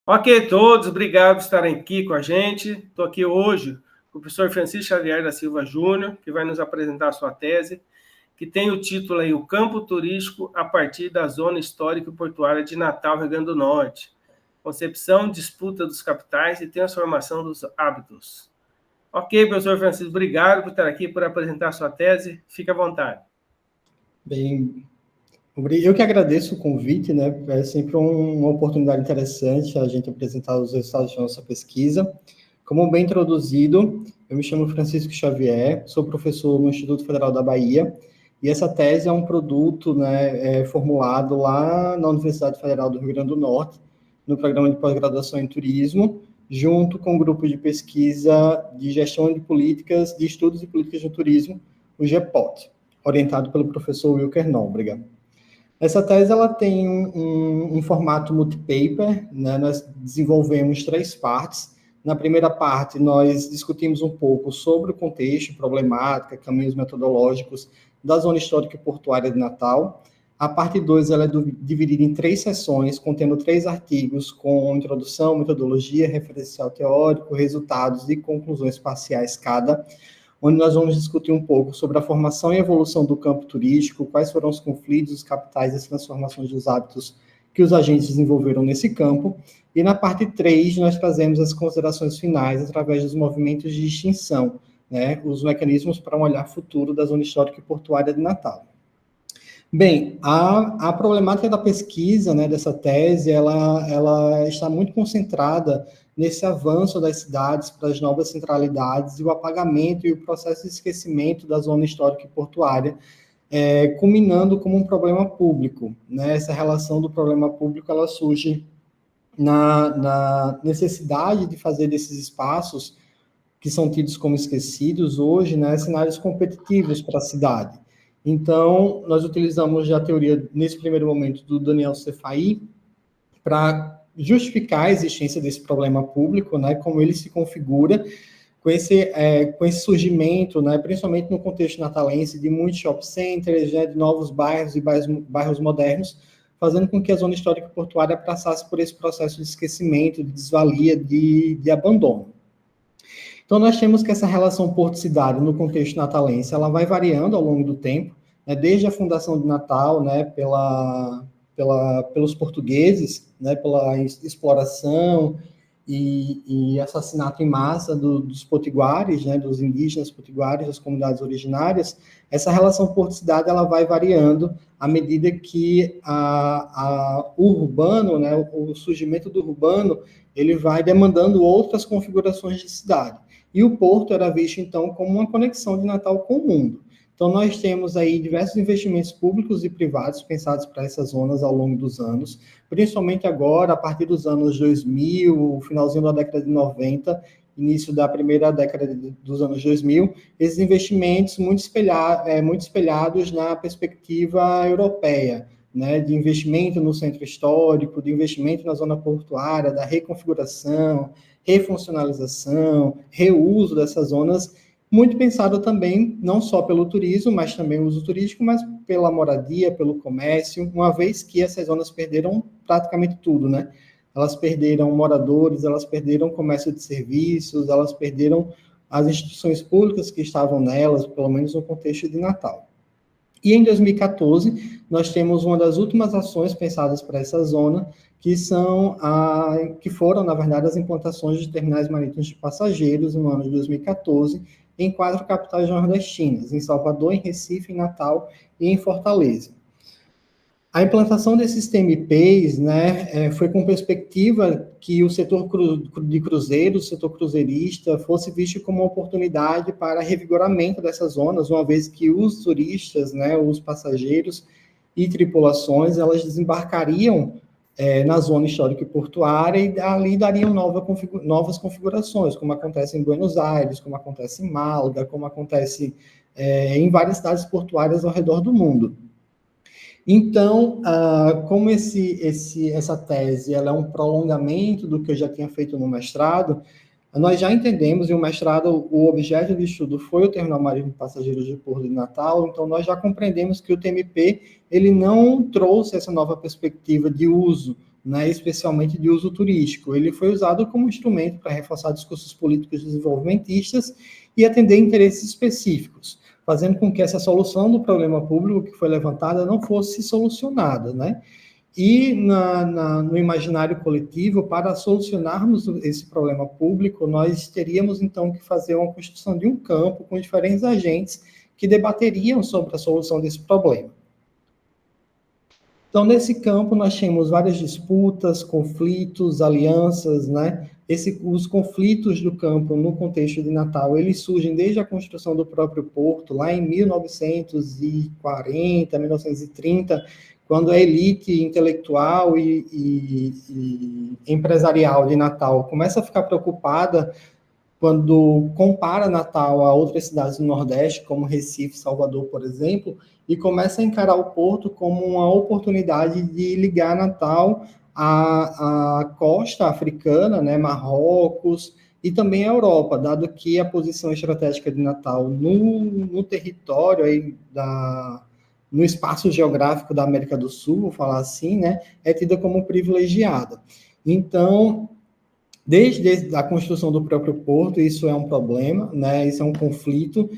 Ok, todos, obrigado por estarem aqui com a gente. Estou aqui hoje com o professor Francisco Xavier da Silva Júnior, que vai nos apresentar a sua tese, que tem o título aí, O Campo Turístico a partir da Zona Histórica e Portuária de Natal, Rio Grande do Norte. Concepção, disputa dos capitais e transformação dos hábitos. Ok, professor Francisco, obrigado por estar aqui, por apresentar a sua tese. Fique à vontade. Bem, eu que agradeço o convite, né? É sempre uma oportunidade interessante a gente apresentar os resultados da nossa pesquisa. Como bem introduzido, eu me chamo Francisco Xavier, sou professor no Instituto Federal da Bahia, e essa tese é um produto, né, formulado lá na Universidade Federal do Rio Grande do Norte, no programa de pós-graduação em turismo, junto com o grupo de pesquisa de gestão de políticas, de estudos e políticas de turismo, o GEPOT, orientado pelo professor Wilker Nóbrega. Essa tese ela tem um formato multipaper, né? Nós desenvolvemos 3 partes. Na primeira parte, nós discutimos um pouco sobre o contexto, problemática, caminhos metodológicos da Zona Histórica e Portuária de Natal. A parte 2 ela é dividida em 3 sessões, contendo 3 artigos com introdução, metodologia, referencial teórico, resultados e conclusões parciais cada, onde nós vamos discutir um pouco sobre a formação e evolução do campo turístico, quais foram os conflitos, os capitais e as transformações dos hábitos que os agentes desenvolveram nesse campo. E na parte 3, nós trazemos as considerações finais através dos movimentos de extinção, né, os mecanismos para um olhar futuro da Zona Histórica e Portuária de Natal. Bem, a problemática da pesquisa, né, dessa tese, ela está muito concentrada nesse avanço das cidades para as novas centralidades e o apagamento e o processo de esquecimento da zona histórica e portuária, culminando como um problema público, né? Essa relação do problema público, ela surge na necessidade de fazer desses espaços, que são tidos como esquecidos hoje, né, cenários competitivos para a cidade. Então, nós utilizamos a teoria, nesse primeiro momento, do Daniel Cefai, para justificar a existência desse problema público, né, como ele se configura com esse surgimento, né, principalmente no contexto natalense, de muitos shopping centers, né, de novos bairros e bairros modernos, fazendo com que a zona histórica portuária passasse por esse processo de esquecimento, de desvalia, de abandono. Então, nós temos que essa relação porto-cidade, no contexto natalense, ela vai variando ao longo do tempo, né, desde a fundação de Natal, né, pelos portugueses, né, pela exploração e assassinato em massa dos potiguares, né, dos indígenas potiguares, das comunidades originárias. Essa relação porto-cidade ela vai variando à medida que o urbano, né, o surgimento do urbano, ele vai demandando outras configurações de cidade. E o porto era visto, então, como uma conexão de Natal com o mundo. Então, nós temos aí diversos investimentos públicos e privados pensados para essas zonas ao longo dos anos, principalmente agora, a partir dos anos 2000, finalzinho da década de 90, início da primeira década dos anos 2000, esses investimentos muito espelhados na perspectiva europeia, né, de investimento no centro histórico, de investimento na zona portuária, da reconfiguração, refuncionalização, reuso dessas zonas, muito pensado também, não só pelo turismo, mas também o uso turístico, mas pela moradia, pelo comércio, uma vez que essas zonas perderam praticamente tudo, né? Elas perderam moradores, elas perderam comércio de serviços, elas perderam as instituições públicas que estavam nelas, pelo menos no contexto de Natal. E em 2014, nós temos uma das últimas ações pensadas para essa zona, que foram, na verdade, as implantações de terminais marítimos de passageiros no ano de 2014, em 4 capitais nordestinas, em Salvador, em Recife, em Natal e em Fortaleza. A implantação desses TMPs, né, foi com perspectiva que o setor de cruzeiros, o setor cruzeirista, fosse visto como uma oportunidade para revigoramento dessas zonas, uma vez que os turistas, né, os passageiros e tripulações, elas desembarcariam na zona histórica e portuária e ali dariam novas configurações, como acontece em Buenos Aires, como acontece em Málaga, como acontece em várias cidades portuárias ao redor do mundo. Então, como essa tese ela é um prolongamento do que eu já tinha feito no mestrado, nós já entendemos, e o mestrado, o objeto de estudo foi o Terminal Marítimo de Passageiros de Porto de Natal, então nós já compreendemos que o TMP ele não trouxe essa nova perspectiva de uso, né, especialmente de uso turístico. Ele foi usado como instrumento para reforçar discursos políticos desenvolvimentistas e atender interesses específicos, fazendo com que essa solução do problema público que foi levantada não fosse solucionada, né? E no imaginário coletivo, para solucionarmos esse problema público, nós teríamos, então, que fazer uma construção de um campo com diferentes agentes que debateriam sobre a solução desse problema. Então, nesse campo, nós temos várias disputas, conflitos, alianças, né? Os conflitos do campo no contexto de Natal, eles surgem desde a construção do próprio porto, lá em 1940, 1930, quando a elite intelectual e empresarial de Natal começa a ficar preocupada quando compara Natal a outras cidades do Nordeste, como Recife, Salvador, por exemplo, e começa a encarar o porto como uma oportunidade de ligar Natal à costa africana, né, Marrocos, e também a Europa, dado que a posição estratégica de Natal no território aí no espaço geográfico da América do Sul, vou falar assim, né, é tida como privilegiada. Então, desde a construção do próprio porto, isso é um problema, né, isso é um conflito,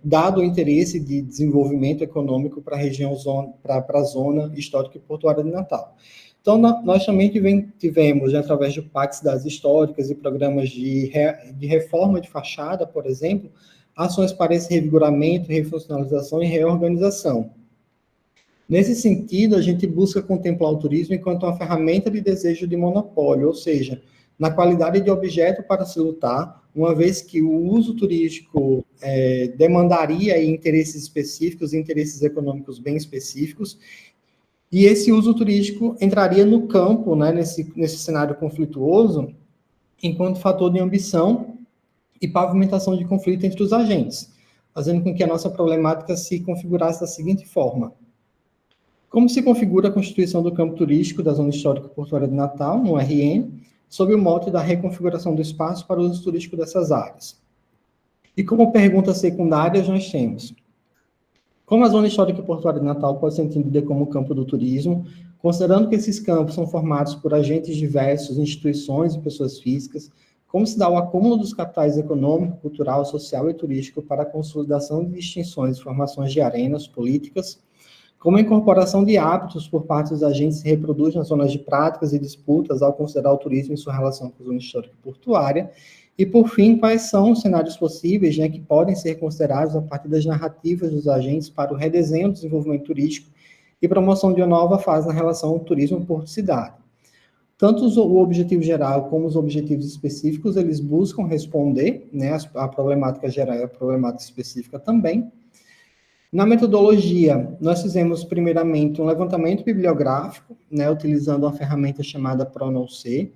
dado o interesse de desenvolvimento econômico para a região, para a zona histórica e portuária de Natal. Então, nós também tivemos, através do Pacto Cidades Históricas e programas de reforma de fachada, por exemplo, ações para esse revigoramento, refuncionalização e reorganização. Nesse sentido, a gente busca contemplar o turismo enquanto uma ferramenta de desejo de monopólio, ou seja, na qualidade de objeto para se lutar, uma vez que o uso turístico demandaria interesses específicos, interesses econômicos bem específicos, e esse uso turístico entraria no campo, né, nesse cenário conflituoso, enquanto fator de ambição e pavimentação de conflito entre os agentes, fazendo com que a nossa problemática se configurasse da seguinte forma. Como se configura a constituição do campo turístico da Zona Histórica Portuária de Natal, no RN, sob o mote da reconfiguração do espaço para o uso turístico dessas áreas? E como perguntas secundárias nós temos: como a Zona Histórica Portuária de Natal pode ser entendida como campo do turismo, considerando que esses campos são formados por agentes diversos, instituições e pessoas físicas? Como se dá o acúmulo dos capitais econômico, cultural, social e turístico para a consolidação de distinções e formações de arenas políticas? Como a incorporação de hábitos por parte dos agentes se reproduz nas zonas de práticas e disputas ao considerar o turismo em sua relação com a zona histórica e portuária? E, por fim, quais são os cenários possíveis, né, que podem ser considerados a partir das narrativas dos agentes para o redesenho do desenvolvimento turístico e promoção de uma nova fase na relação turismo-porto-cidade? Tanto o objetivo geral como os objetivos específicos, eles buscam responder, né, a problemática geral e a problemática específica também. Na metodologia, nós fizemos primeiramente um levantamento bibliográfico, né, utilizando uma ferramenta chamada ProNoC.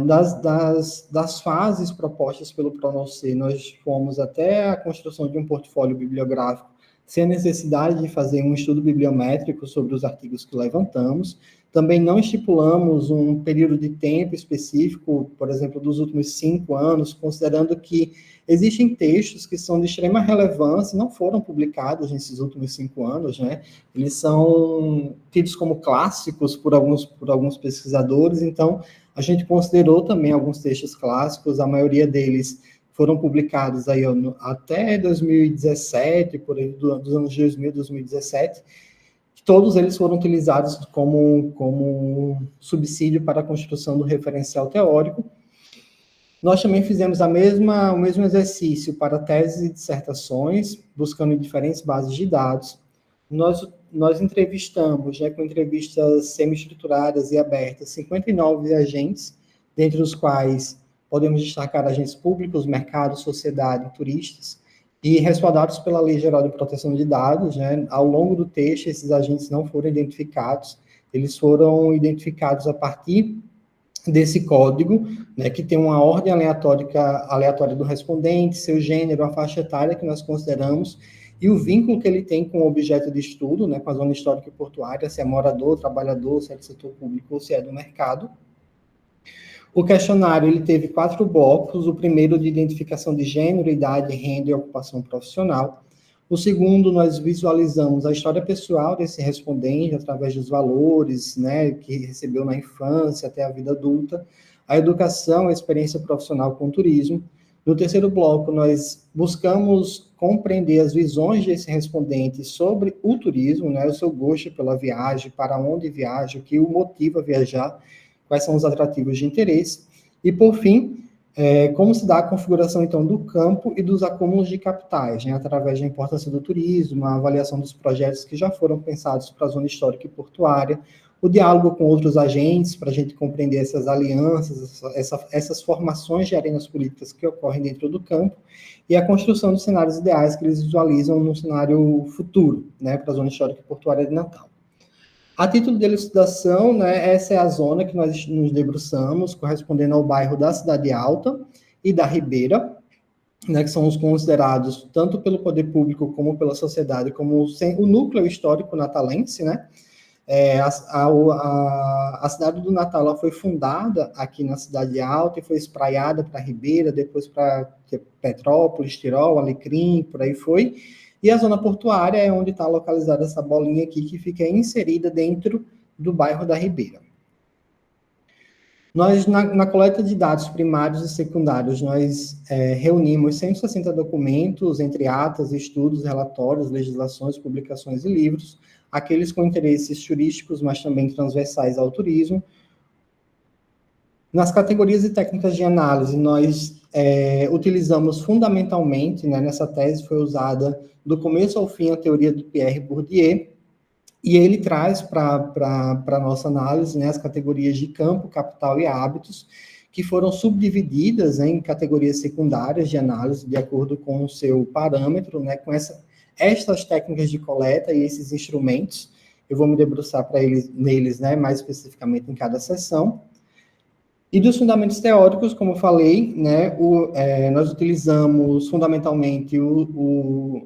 Das fases propostas pelo ProNoC, nós fomos até a construção de um portfólio bibliográfico, sem a necessidade de fazer um estudo bibliométrico sobre os artigos que levantamos. Também não estipulamos um período de tempo específico, por exemplo, dos últimos 5 anos, considerando que existem textos que são de extrema relevância e não foram publicados nesses últimos 5 anos, né? Eles são tidos como clássicos por alguns pesquisadores, então a gente considerou também alguns textos clássicos, a maioria deles foram publicados aí até 2017, por aí, dos anos 2000 e 2017, todos eles foram utilizados como subsídio para a construção do referencial teórico. Nós também fizemos o mesmo exercício para teses e dissertações, buscando em diferentes bases de dados. Nós entrevistamos, com entrevistas semi-estruturadas e abertas, 59 agentes, dentre os quais podemos destacar agentes públicos, mercado, sociedade, turistas, e respaldados pela Lei Geral de Proteção de Dados. Ao longo do texto, esses agentes não foram identificados, eles foram identificados a partir desse código, que tem uma ordem aleatória do respondente, seu gênero, a faixa etária que nós consideramos, e o vínculo que ele tem com o objeto de estudo, com a zona histórica e portuária, se é morador, trabalhador, se é do setor público ou se é do mercado. O questionário ele teve 4 blocos, o primeiro de identificação de gênero, idade, renda e ocupação profissional, O segundo, nós visualizamos a história pessoal desse respondente através dos valores, né, que recebeu na infância até a vida adulta, a educação, a experiência profissional com o turismo. No terceiro bloco, nós buscamos compreender as visões desse respondente sobre o turismo, né, o seu gosto pela viagem, para onde viaja, o que o motiva a viajar, quais são os atrativos de interesse. E, por fim, como se dá a configuração, então, do campo e dos acúmulos de capitais, né, através da importância do turismo, a avaliação dos projetos que já foram pensados para a zona histórica e portuária, o diálogo com outros agentes, para a gente compreender essas alianças, essas formações de arenas políticas que ocorrem dentro do campo, e a construção dos cenários ideais que eles visualizam no cenário futuro, né, para a zona histórica e portuária de Natal. A título de elucidação, né, essa é a zona que nós nos debruçamos, correspondendo ao bairro da Cidade Alta e da Ribeira, né, que são os considerados, tanto pelo poder público como pela sociedade, como o núcleo histórico natalense, né? A cidade do Natal ela foi fundada aqui na Cidade Alta e foi espraiada para Ribeira, depois para Petrópolis, Tirol, Alecrim, por aí foi. E a zona portuária é onde está localizada essa bolinha aqui, que fica inserida dentro do bairro da Ribeira. Nós, na coleta de dados primários e secundários, nós reunimos 160 documentos, entre atas, estudos, relatórios, legislações, publicações e livros, aqueles com interesses turísticos, mas também transversais ao turismo. Nas categorias e técnicas de análise, nós utilizamos fundamentalmente, né, nessa tese foi usada do começo ao fim a teoria do Pierre Bourdieu, e ele traz para a nossa análise, né, as categorias de campo, capital e hábitos, que foram subdivididas, né, em categorias secundárias de análise, de acordo com o seu parâmetro, né, com estas técnicas de coleta e esses instrumentos. Eu vou me debruçar neles, né, mais especificamente em cada sessão. E dos fundamentos teóricos, como eu falei, né, nós utilizamos fundamentalmente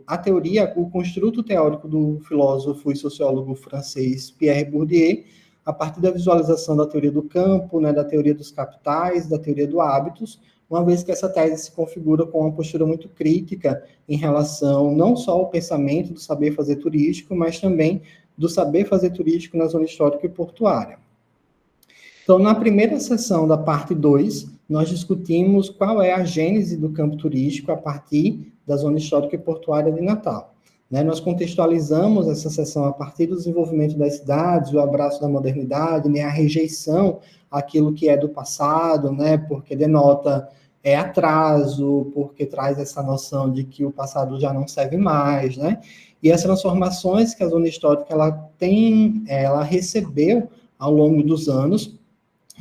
a teoria, o construto teórico do filósofo e sociólogo francês Pierre Bourdieu, a partir da visualização da teoria do campo, né, da teoria dos capitais, da teoria do hábitos, uma vez que essa tese se configura com uma postura muito crítica em relação não só ao pensamento do saber fazer turístico, mas também do saber fazer turístico na zona histórica e portuária. Então, na primeira sessão da parte 2, nós discutimos qual é a gênese do campo turístico a partir da zona histórica e portuária de Natal. Né, nós contextualizamos essa sessão a partir do desenvolvimento das cidades, o abraço da modernidade, né, a rejeição àquilo que é do passado, né, porque denota atraso, porque traz essa noção de que o passado já não serve mais, né, e as transformações que a zona histórica ela recebeu ao longo dos anos,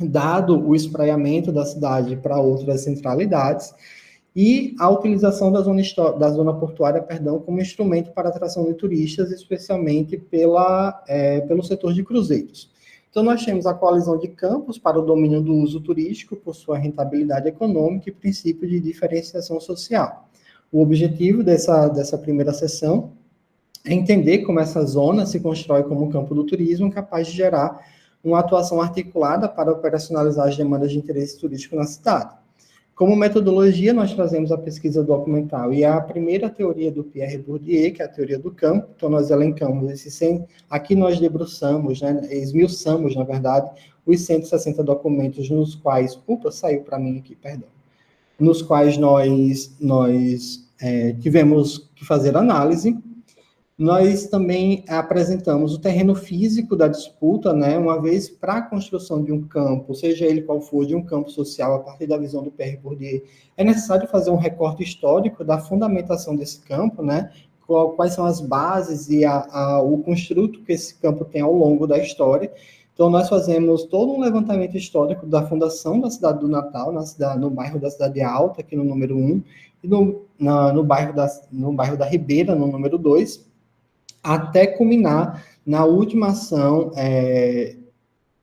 dado o espraiamento da cidade para outras centralidades, e a utilização da zona portuária, como instrumento para a atração de turistas, especialmente pelo setor de cruzeiros. Então, nós temos a coalizão de campos para o domínio do uso turístico, por sua rentabilidade econômica e princípio de diferenciação social. O objetivo dessa primeira sessão é entender como essa zona se constrói como um campo do turismo capaz de gerar uma atuação articulada para operacionalizar as demandas de interesse turístico na cidade. Como metodologia, nós trazemos a pesquisa documental e a primeira teoria do Pierre Bourdieu, que é a teoria do campo. Então, nós elencamos aqui nós debruçamos, né, esmiuçamos, na verdade, os 160 documentos nos quais, saiu para mim aqui, perdão, nos quais nós tivemos que fazer análise. Nós também apresentamos o terreno físico da disputa, né, uma vez para a construção de um campo, seja ele qual for, de um campo social, a partir da visão do Pierre Bourdieu, é necessário fazer um recorte histórico da fundamentação desse campo, né, quais são as bases e o construto que esse campo tem ao longo da história. Então, nós fazemos todo um levantamento histórico da fundação da cidade do Natal, no bairro da Cidade Alta, aqui no número 1, e no bairro da Ribeira, no número 2, até culminar na última ação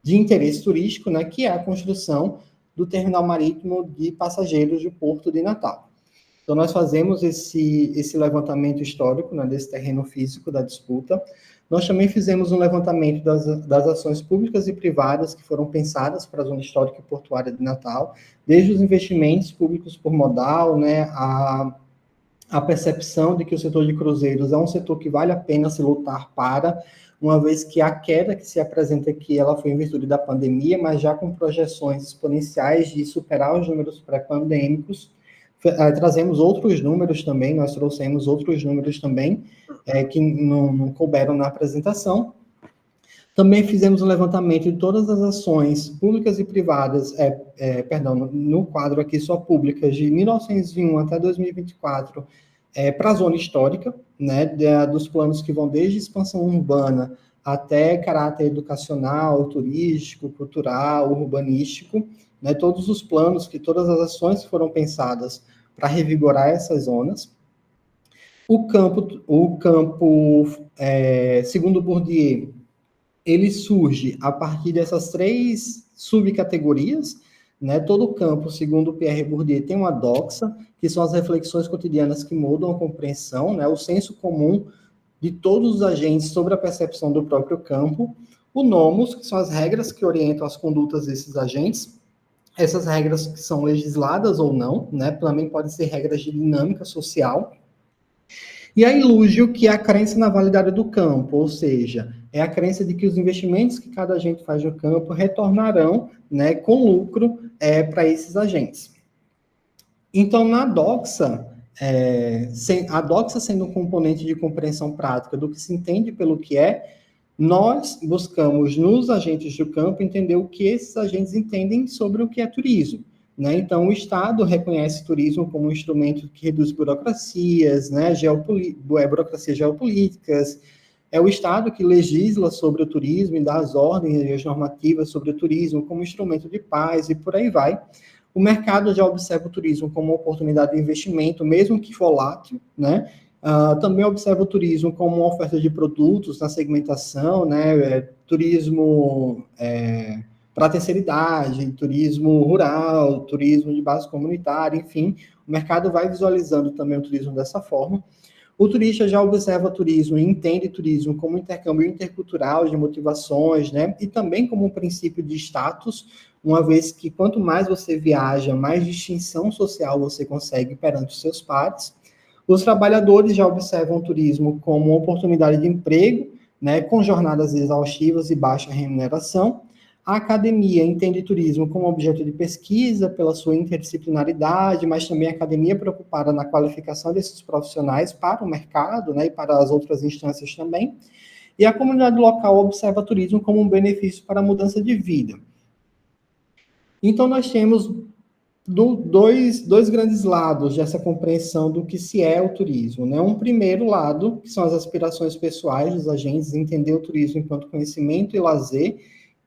de interesse turístico, né, que é a construção do terminal marítimo de passageiros do Porto de Natal. Então, nós fazemos esse levantamento histórico, né, desse terreno físico da disputa. Nós também fizemos um levantamento das ações públicas e privadas que foram pensadas para a zona histórica e portuária de Natal, desde os investimentos públicos por modal, né, a percepção de que o setor de cruzeiros é um setor que vale a pena se lutar para, uma vez que a queda que se apresenta aqui, ela foi em virtude da pandemia, mas já com projeções exponenciais de superar os números pré-pandêmicos. Trazemos outros números também, nós trouxemos outros números também, que não couberam na apresentação. Também fizemos um levantamento de todas as ações públicas e privadas, no quadro aqui só públicas, de 1901 até 2024, para a zona histórica, né, dos planos que vão desde expansão urbana até caráter educacional, turístico, cultural, urbanístico, né, todos os planos, todas as ações que foram pensadas para revigorar essas zonas. O campo segundo Bourdieu, ele surge a partir dessas 3 subcategorias, né? Todo campo, segundo Pierre Bourdieu, tem uma doxa, que são as reflexões cotidianas que mudam a compreensão, né? O senso comum de todos os agentes sobre a percepção do próprio campo. O nomos, que são as regras que orientam as condutas desses agentes. Essas regras que são legisladas ou não, né? Também podem ser regras de dinâmica social. E a ilúgio, que é a crença na validade do campo, ou seja, é a crença de que os investimentos que cada agente faz no campo retornarão, né, com lucro para esses agentes. Então, na doxa, a doxa sendo um componente de compreensão prática do que se entende pelo que é, nós buscamos nos agentes do campo entender o que esses agentes entendem sobre o que é turismo. Né? Então, o Estado reconhece o turismo como um instrumento que reduz burocracias, né? Burocracias geopolíticas. É o Estado que legisla sobre o turismo e dá as ordens e as normativas sobre o turismo como instrumento de paz e por aí vai. O mercado já observa o turismo como uma oportunidade de investimento, mesmo que volátil, né? Também observa o turismo como uma oferta de produtos na segmentação, né? Turismo para a terceira idade, turismo rural, turismo de base comunitária, enfim, o mercado vai visualizando também o turismo dessa forma. O turista já observa turismo e entende turismo como intercâmbio intercultural de motivações, né? E também como um princípio de status, uma vez que quanto mais você viaja, mais distinção social você consegue perante os seus pares. Os trabalhadores já observam o turismo como uma oportunidade de emprego, né? Com jornadas exaustivas e baixa remuneração. A academia entende turismo como objeto de pesquisa pela sua interdisciplinaridade, mas também a academia preocupada na qualificação desses profissionais para o mercado, né, e para as outras instâncias também. E a comunidade local observa turismo como um benefício para a mudança de vida. Então, nós temos dois grandes lados dessa compreensão do que se é o turismo. Né? Um primeiro lado, que são as aspirações pessoais dos agentes, entender o turismo enquanto conhecimento e lazer,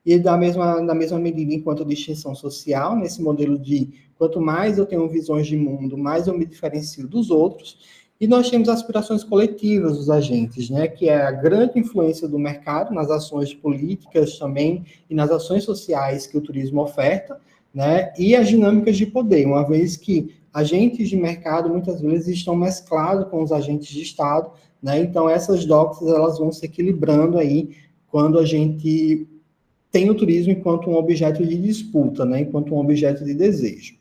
e na mesma medida enquanto distinção social, nesse modelo de quanto mais eu tenho visões de mundo, mais eu me diferencio dos outros. E nós temos aspirações coletivas dos agentes, né, que é a grande influência do mercado nas ações políticas também e nas ações sociais que o turismo oferta, né, e as dinâmicas de poder, uma vez que agentes de mercado muitas vezes estão mesclados com os agentes de Estado, né, então essas doxas elas vão se equilibrando aí quando a gente tem o turismo enquanto um objeto de disputa, né, enquanto um objeto de desejo.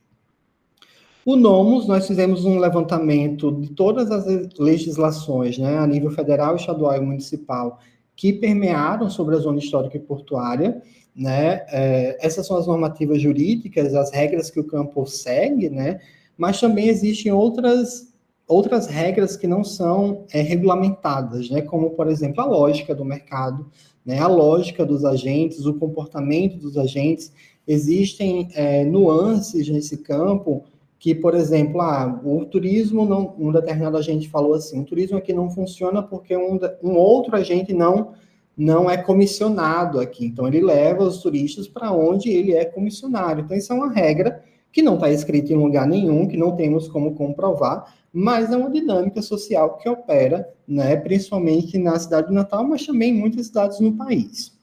O Nomos, nós fizemos um levantamento de todas as legislações, né, a nível federal, estadual e municipal, que permearam sobre a zona histórica e portuária, né, essas são as normativas jurídicas, as regras que o campo segue, né, mas também existem outras regras que não são regulamentadas, né, como, por exemplo, a lógica do mercado, né, a lógica dos agentes, o comportamento dos agentes. Existem nuances nesse campo que, por exemplo, o turismo, um determinado agente falou assim, o turismo aqui não funciona porque um outro agente não é comissionado aqui. Então, ele leva os turistas para onde ele é comissionário. Então, isso é uma regra que não está escrita em lugar nenhum, que não temos como comprovar, mas é uma dinâmica social que opera, né, principalmente na cidade de Natal, mas também em muitas cidades no país.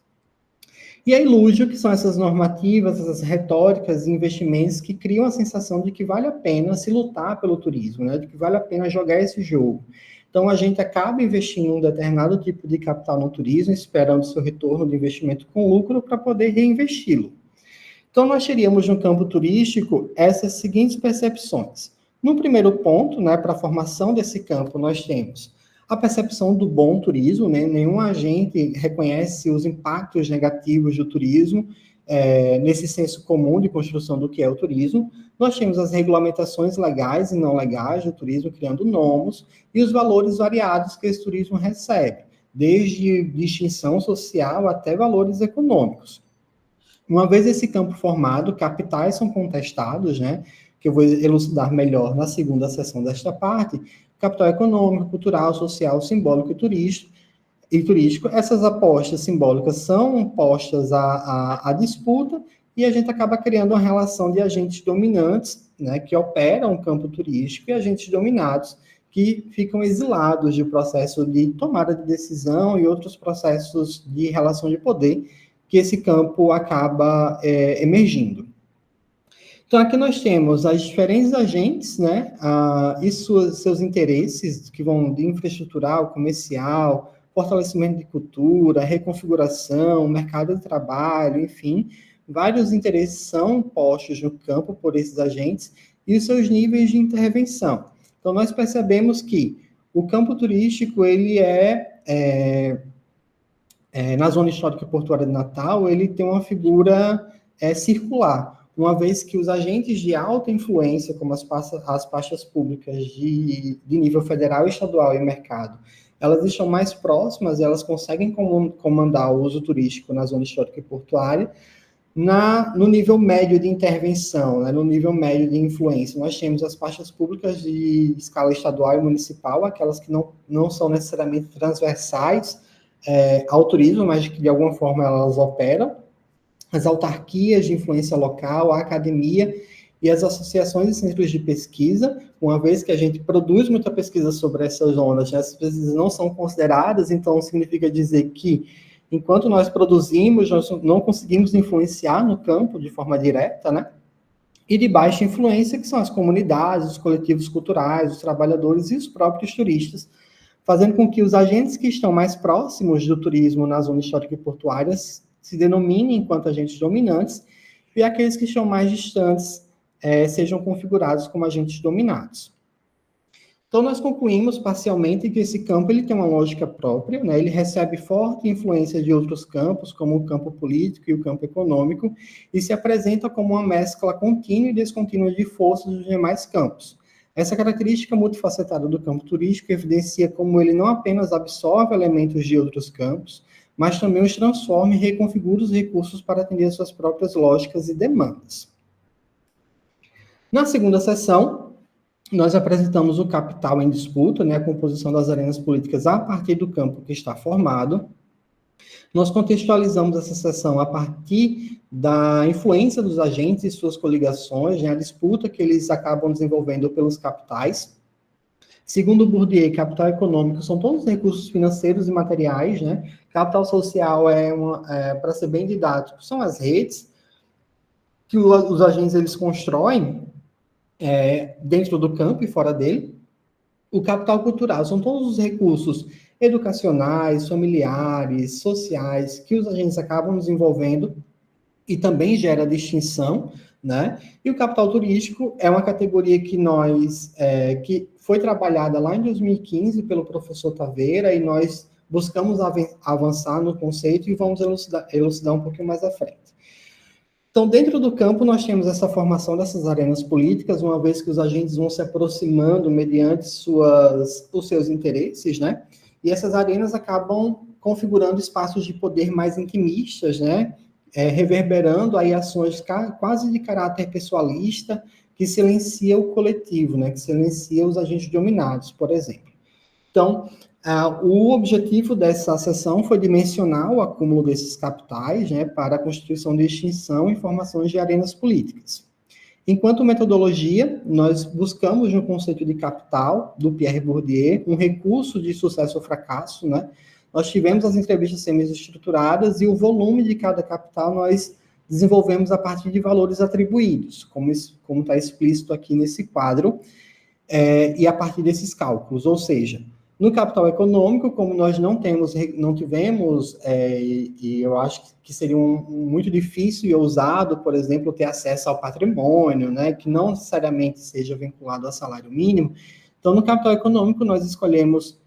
E a ilúgio, que são essas normativas, essas retóricas e investimentos que criam a sensação de que vale a pena se lutar pelo turismo, né, de que vale a pena jogar esse jogo. Então, a gente acaba investindo um determinado tipo de capital no turismo, esperando seu retorno de investimento com lucro para poder reinvesti-lo. Então, nós teríamos no campo turístico essas seguintes percepções. No primeiro ponto, né, para a formação desse campo, nós temos a percepção do bom turismo, né? Nenhum agente reconhece os impactos negativos do turismo, nesse senso comum de construção do que é o turismo. Nós temos as regulamentações legais e não legais do turismo, criando nomos, e os valores variados que esse turismo recebe, desde distinção social até valores econômicos. Uma vez esse campo formado, capitais são contestados, né? Que eu vou elucidar melhor na segunda sessão desta parte, capital econômico, cultural, social, simbólico e turístico. Essas apostas simbólicas são postas à disputa e a gente acaba criando uma relação de agentes dominantes, né, que operam o campo turístico, e agentes dominados que ficam exilados do processo de tomada de decisão e outros processos de relação de poder que esse campo acaba emergindo. Então, aqui nós temos as diferentes agentes, né, e seus interesses, que vão de infraestrutural, comercial, fortalecimento de cultura, reconfiguração, mercado de trabalho, enfim, vários interesses são postos no campo por esses agentes e os seus níveis de intervenção. Então, nós percebemos que o campo turístico, ele na Zona Histórica e Portuária de Natal, ele tem uma figura circular, uma vez que os agentes de alta influência, como as pastas públicas de nível federal, estadual e mercado, elas estão mais próximas, elas conseguem comandar o uso turístico na Zona Histórica e Portuária. No nível médio de intervenção, né, no nível médio de influência, nós temos as pastas públicas de escala estadual e municipal, aquelas que não são necessariamente transversais ao turismo, mas que de alguma forma elas operam, as autarquias de influência local, a academia e as associações e centros de pesquisa, uma vez que a gente produz muita pesquisa sobre essas zonas, né, essas pesquisas não são consideradas, então significa dizer que, enquanto nós produzimos, nós não conseguimos influenciar no campo de forma direta, né? E de baixa influência, que são as comunidades, os coletivos culturais, os trabalhadores e os próprios turistas, fazendo com que os agentes que estão mais próximos do turismo na Zona Histórica e Portuária se denominem enquanto agentes dominantes, e aqueles que estão mais distantes sejam configurados como agentes dominados. Então, nós concluímos parcialmente que esse campo ele tem uma lógica própria, né? Ele recebe forte influência de outros campos, como o campo político e o campo econômico, e se apresenta como uma mescla contínua e descontínua de forças dos demais campos. Essa característica multifacetada do campo turístico evidencia como ele não apenas absorve elementos de outros campos, mas também os transforma e reconfigura os recursos para atender às suas próprias lógicas e demandas. Na segunda sessão, nós apresentamos o capital em disputa, né, a composição das arenas políticas a partir do campo que está formado. Nós contextualizamos essa sessão a partir da influência dos agentes e suas coligações, né, a disputa que eles acabam desenvolvendo pelos capitais. Segundo Bourdieu, capital econômico são todos os recursos financeiros e materiais, né? Capital social para ser bem didático, são as redes que os agentes eles constroem dentro do campo e fora dele. O capital cultural são todos os recursos educacionais, familiares, sociais, que os agentes acabam desenvolvendo e também gera distinção, né? E o capital turístico é uma categoria que foi trabalhada lá em 2015 pelo professor Taveira, e nós buscamos avançar no conceito e vamos elucidar um pouquinho mais à frente. Então, dentro do campo, nós temos essa formação dessas arenas políticas, uma vez que os agentes vão se aproximando mediante os seus interesses, né? E essas arenas acabam configurando espaços de poder mais intimistas, né? Reverberando aí ações quase de caráter pessoalista, que silencia o coletivo, né? Que silencia os agentes dominados, por exemplo. Então, o objetivo dessa sessão foi dimensionar o acúmulo desses capitais, né, para a constituição de extinção e formações de arenas políticas. Enquanto metodologia, nós buscamos no conceito de capital, do Pierre Bourdieu, um recurso de sucesso ou fracasso, né? Nós tivemos as entrevistas semi-estruturadas e o volume de cada capital nós desenvolvemos a partir de valores atribuídos, como está explícito aqui nesse quadro, e a partir desses cálculos, ou seja, No capital econômico, como nós não tivemos, e eu acho que seria muito difícil e ousado, por exemplo, ter acesso ao patrimônio, né, que não necessariamente seja vinculado ao salário mínimo. Então, no capital econômico, nós escolhemos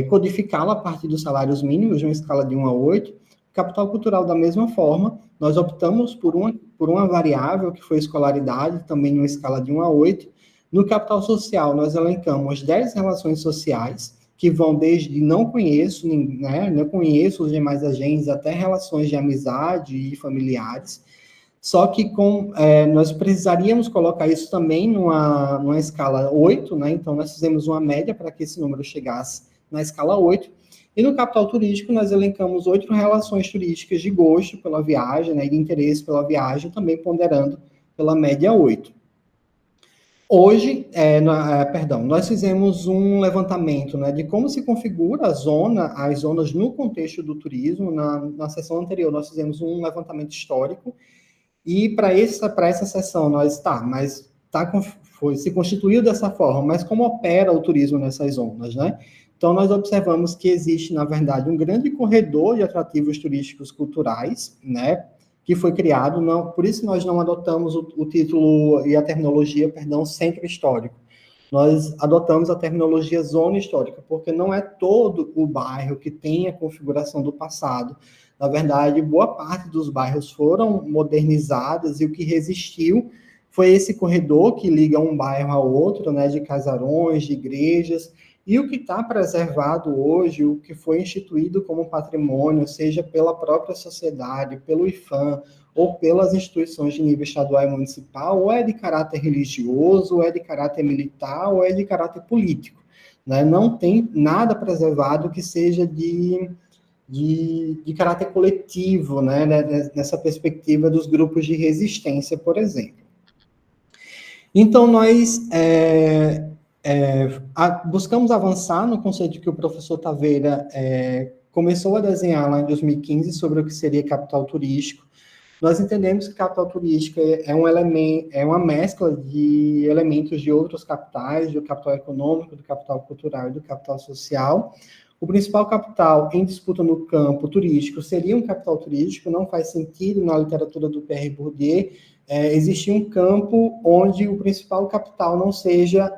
codificá-lo a partir dos salários mínimos, de uma escala de 1 a 8. Capital cultural, da mesma forma, nós optamos por uma variável, que foi escolaridade, também em uma escala de 1 a 8. No capital social, nós elencamos 10 relações sociais, que vão desde não conheço, né, não conheço os demais agentes, até relações de amizade e familiares. Só que nós precisaríamos colocar isso também numa escala 8, né? Então, nós fizemos uma média para que esse número chegasse na escala 8. E no capital turístico, nós elencamos 8 relações turísticas de gosto pela viagem, né, e de interesse pela viagem, também ponderando pela média 8. Hoje, nós fizemos um levantamento, né, de como se configura as zonas no contexto do turismo. Na sessão anterior, nós fizemos um levantamento histórico, e para essa sessão, se constituiu dessa forma, mas como opera o turismo nessas zonas, né? Então, nós observamos que existe, na verdade, um grande corredor de atrativos turísticos culturais, né, que foi criado, por isso nós não adotamos o título e a terminologia, centro histórico. Nós adotamos a terminologia zona histórica, porque não é todo o bairro que tem a configuração do passado. Na verdade, boa parte dos bairros foram modernizados, e o que resistiu foi esse corredor que liga um bairro ao outro, né, de casarões, de igrejas. E o que está preservado hoje, o que foi instituído como patrimônio, seja pela própria sociedade, pelo IPHAN, ou pelas instituições de nível estadual e municipal, ou é de caráter religioso, ou é de caráter militar, ou é de caráter político, né? Não tem nada preservado que seja de caráter coletivo, né? Nessa perspectiva dos grupos de resistência, por exemplo. Então, nós buscamos avançar no conceito que o professor Taveira começou a desenhar lá em 2015 sobre o que seria capital turístico. Nós entendemos que capital turístico é um elemento, é uma mescla de elementos de outros capitais, do capital econômico, do capital cultural e do capital social. O principal capital em disputa no campo turístico seria um capital turístico. Não faz sentido, na literatura do Pierre Bourdieu, existir um campo onde o principal capital não seja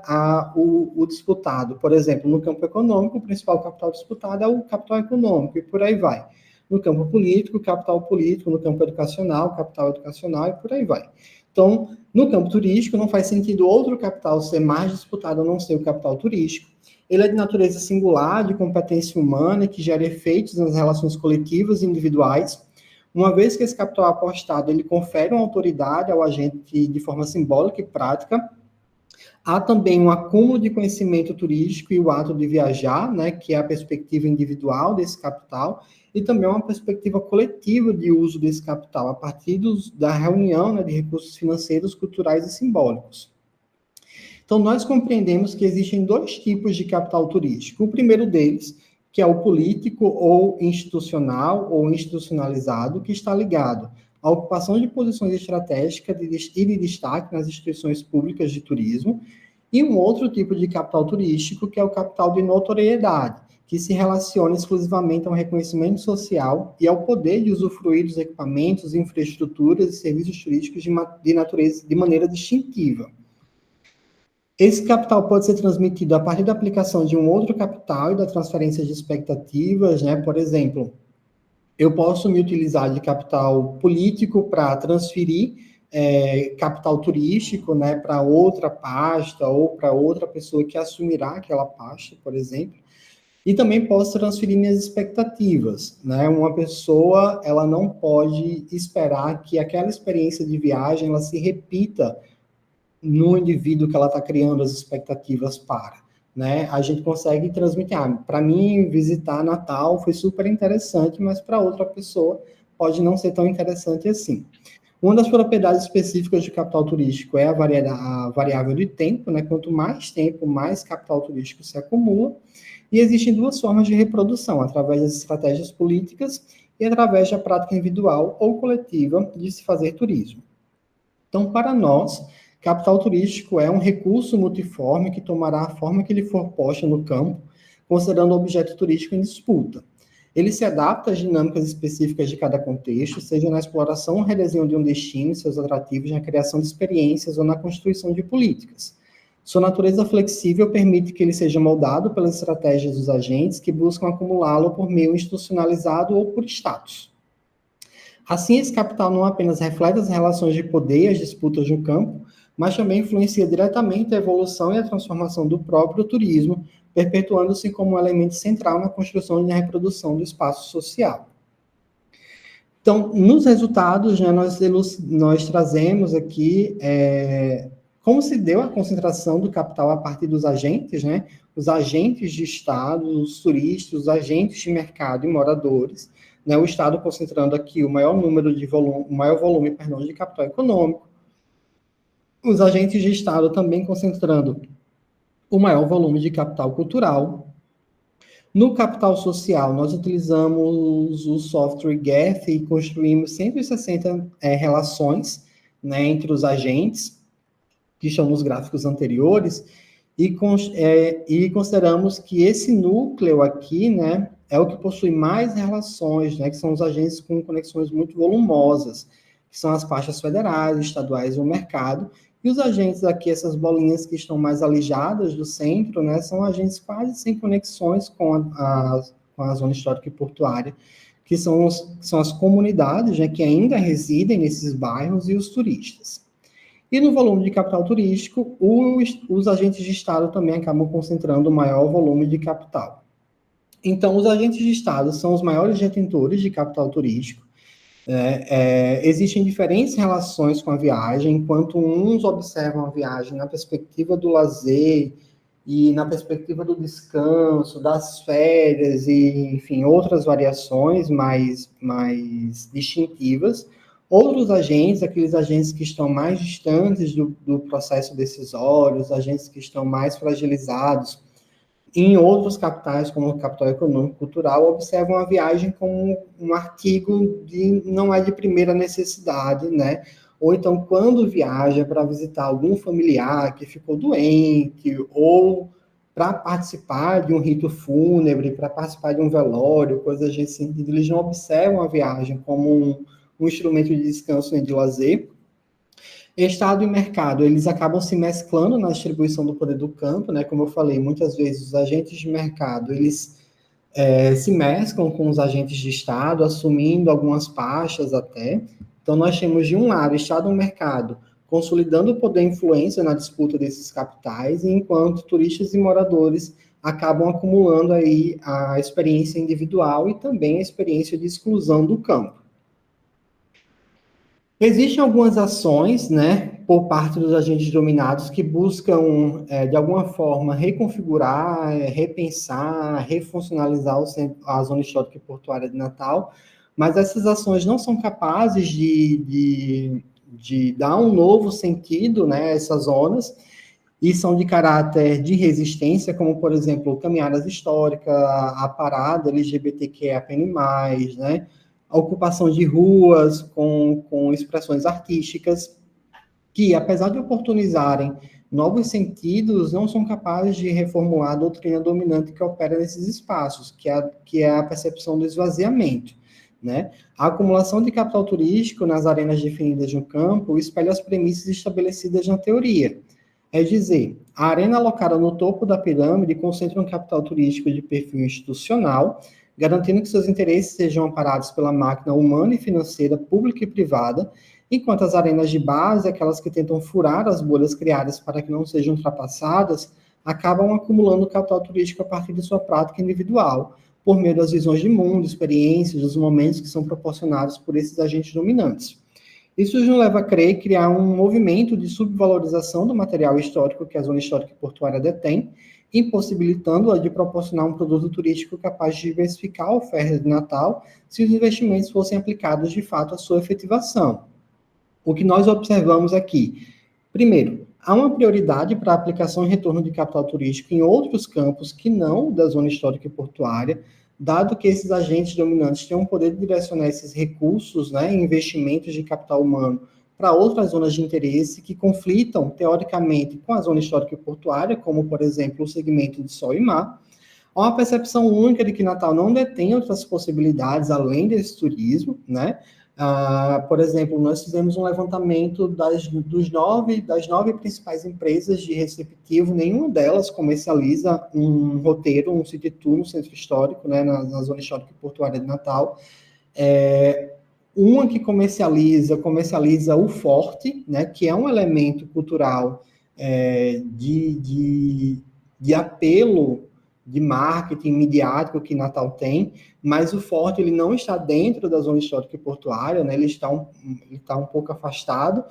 o disputado. Por exemplo, no campo econômico, o principal capital disputado é o capital econômico, e por aí vai. No campo político, capital político; no campo educacional, capital educacional, e por aí vai. Então, no campo turístico, não faz sentido outro capital ser mais disputado a não ser o capital turístico. Ele é de natureza singular, de competência humana, que gera efeitos nas relações coletivas e individuais. Uma vez que esse capital apostado, ele confere uma autoridade ao agente de forma simbólica e prática. Há também um acúmulo de conhecimento turístico e o ato de viajar, né, que é a perspectiva individual desse capital, e também uma perspectiva coletiva de uso desse capital, a partir da reunião, né, de recursos financeiros, culturais e simbólicos. Então, nós compreendemos que existem 2 tipos de capital turístico. O primeiro deles, que é o político ou institucionalizado, que está ligado à ocupação de posições estratégicas e de destaque nas instituições públicas de turismo. E um outro tipo de capital turístico, que é o capital de notoriedade, que se relaciona exclusivamente ao reconhecimento social e ao poder de usufruir dos equipamentos, infraestruturas e serviços turísticos de maneira distintiva. Esse capital pode ser transmitido a partir da aplicação de um outro capital e da transferência de expectativas, né? Por exemplo, eu posso me utilizar de capital político para transferir capital turístico, né, para outra pasta ou para outra pessoa que assumirá aquela pasta, por exemplo. E também posso transferir minhas expectativas, né? Uma pessoa, ela não pode esperar que aquela experiência de viagem ela se repita no indivíduo que ela está criando as expectativas para, né? A gente consegue transmitir, para mim, visitar Natal foi super interessante, mas para outra pessoa pode não ser tão interessante assim. Uma das propriedades específicas de capital turístico é a variável de tempo, né? Quanto mais tempo, mais capital turístico se acumula. E existem 2 formas de reprodução: através das estratégias políticas e através da prática individual ou coletiva de se fazer turismo. Então, para nós, capital turístico é um recurso multiforme que tomará a forma que lhe for posta no campo, considerando o objeto turístico em disputa. Ele se adapta às dinâmicas específicas de cada contexto, seja na exploração ou redesenho de um destino e seus atrativos, na criação de experiências ou na constituição de políticas. Sua natureza flexível permite que ele seja moldado pelas estratégias dos agentes que buscam acumulá-lo por meio institucionalizado ou por status. Assim, esse capital não apenas reflete as relações de poder e as disputas no campo, mas também influencia diretamente a evolução e a transformação do próprio turismo, perpetuando-se como um elemento central na construção e na reprodução do espaço social. Então, nos resultados, né, nós trazemos aqui como se deu a concentração do capital a partir dos agentes, né, os agentes de Estado, os turistas, os agentes de mercado e moradores, né, o Estado concentrando aqui o maior volume de capital econômico, os agentes de Estado também concentrando o maior volume de capital cultural. No capital social, nós utilizamos o software Geth e construímos 160 relações, né, entre os agentes, que estão nos gráficos anteriores, e consideramos que esse núcleo aqui, né, é o que possui mais relações, né, que são os agentes com conexões muito volumosas, que são as faixas federais, estaduais e o mercado. E os agentes aqui, essas bolinhas que estão mais alijadas do centro, né, são agentes quase sem conexões com a zona histórica e portuária, que são as comunidades, né, que ainda residem nesses bairros e os turistas. E no volume de capital turístico, os agentes de Estado também acabam concentrando o maior volume de capital. Então, os agentes de Estado são os maiores detentores de capital turístico. Existem diferentes relações com a viagem, enquanto uns observam a viagem na perspectiva do lazer e na perspectiva do descanso, das férias e, enfim, outras variações mais distintivas. Outros agentes, aqueles agentes que estão mais distantes do processo decisório, os agentes que estão mais fragilizados, em outros capitais, como o capital econômico e cultural, observam a viagem como um artigo não é de primeira necessidade, né? Ou então, quando viaja para visitar algum familiar que ficou doente, ou para participar de um rito fúnebre, para participar de um velório, coisas assim, eles não observam a viagem como um instrumento de descanso e de lazer. Estado e mercado, eles acabam se mesclando na distribuição do poder do campo, né? Como eu falei, muitas vezes os agentes de mercado, eles se mesclam com os agentes de Estado, assumindo algumas pastas até. Então, nós temos, de um lado, Estado e mercado, consolidando o poder e influência na disputa desses capitais, enquanto turistas e moradores acabam acumulando aí a experiência individual e também a experiência de exclusão do campo. Existem algumas ações, né, por parte dos agentes dominados que buscam, de alguma forma, reconfigurar, repensar, refuncionalizar a zona histórica e portuária de Natal, mas essas ações não são capazes de dar um novo sentido, né, a essas zonas, e são de caráter de resistência, como, por exemplo, caminhadas históricas, a parada LGBTQIAPN+, né, a ocupação de ruas com expressões artísticas, que, apesar de oportunizarem novos sentidos, não são capazes de reformular a doutrina dominante que opera nesses espaços, que é a percepção do esvaziamento, né? A acumulação de capital turístico nas arenas definidas no campo espelha as premissas estabelecidas na teoria. É dizer, a arena alocada no topo da pirâmide concentra um capital turístico de perfil institucional, garantindo que seus interesses sejam amparados pela máquina humana e financeira, pública e privada, enquanto as arenas de base, aquelas que tentam furar as bolhas criadas para que não sejam ultrapassadas, acabam acumulando capital turístico a partir de sua prática individual, por meio das visões de mundo, experiências, dos momentos que são proporcionados por esses agentes dominantes. Isso nos leva a crer e criar um movimento de subvalorização do material histórico que a zona histórica e portuária detém, impossibilitando-a de proporcionar um produto turístico capaz de diversificar a oferta de Natal se os investimentos fossem aplicados de fato à sua efetivação. O que nós observamos aqui? Primeiro, há uma prioridade para a aplicação e retorno de capital turístico em outros campos que não da zona histórica e portuária, dado que esses agentes dominantes têm o poder de direcionar esses recursos, né, investimentos de capital humano, para outras zonas de interesse que conflitam, teoricamente, com a zona histórica e portuária, como, por exemplo, o segmento de sol e mar. Há uma percepção única de que Natal não detém outras possibilidades além desse turismo, né? Por exemplo, nós fizemos um levantamento das nove principais empresas de receptivo, nenhuma delas comercializa um roteiro, um city tour no centro histórico, né, na zona histórica e portuária de Natal. Uma que comercializa o Forte, né, que é um elemento cultural de apelo de marketing midiático que Natal tem, mas o Forte ele não está dentro da zona histórica e portuária, né, ele está um pouco afastado,